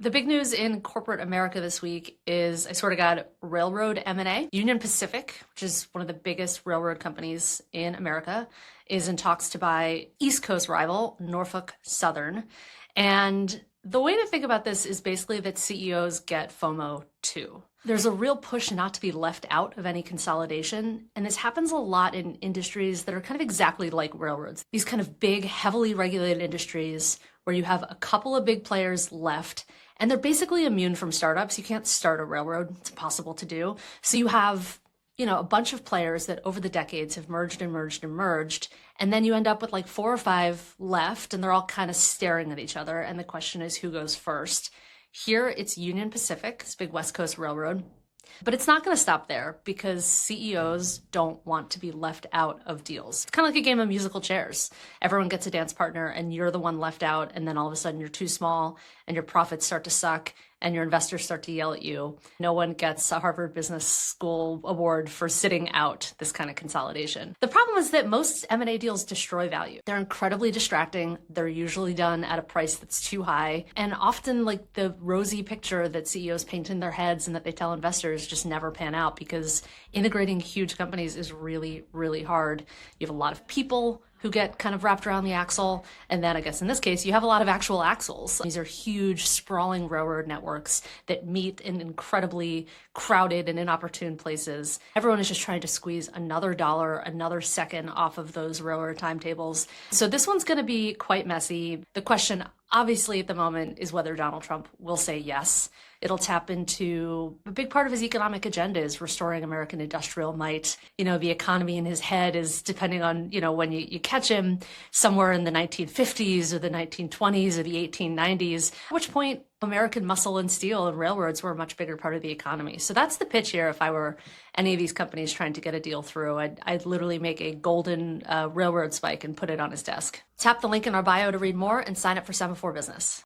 The big news in corporate America this week is, I swear to God, railroad M&A. Union Pacific, which is one of the biggest railroad companies in America, is in talks to buy East Coast rival Norfolk Southern. And the way to think about this is basically that CEOs get FOMO too. There's a real push not to be left out of any consolidation, and this happens a lot in industries that are kind of exactly like railroads. These kind of big, heavily regulated industries where you have a couple of big players left, and they're basically immune from startups. You can't start a railroad. It's impossible to do. So you have, a bunch of players that over the decades have merged and merged and merged. And then you end up with like 4 or 5 left, and they're all kind of staring at each other. And the question is, who goes first? Here, it's Union Pacific, this big West Coast railroad. But it's not going to stop there because CEOs don't want to be left out of deals. It's kind of like a game of musical chairs. Everyone gets a dance partner and you're the one left out, and then all of a sudden you're too small and your profits start to suck and your investors start to yell at you. No one gets a Harvard Business School award for sitting out this kind of consolidation. The problem is that most M&A deals destroy value. They're incredibly distracting. They're usually done at a price that's too high. And often like the rosy picture that CEOs paint in their heads and that they tell investors just never pan out, because integrating huge companies is really, really hard. You have a lot of people who get kind of wrapped around the axle. And then I guess in this case, you have a lot of actual axles. These are huge, sprawling railroad networks that meet in incredibly crowded and inopportune places. Everyone is just trying to squeeze another dollar, another second off of those railroad timetables. So this one's going to be quite messy. The question obviously at the moment is whether Donald Trump will say yes. It'll tap into a big part of his economic agenda is restoring American industrial might. The economy in his head is, depending on, when you catch him, somewhere in the 1950s or the 1920s or the 1890s, at which point American muscle and steel and railroads were a much bigger part of the economy. So that's the pitch here. If I were any of these companies trying to get a deal through, I'd literally make a golden railroad spike and put it on his desk. Tap the link in our bio to read more and sign up for Semafor Business.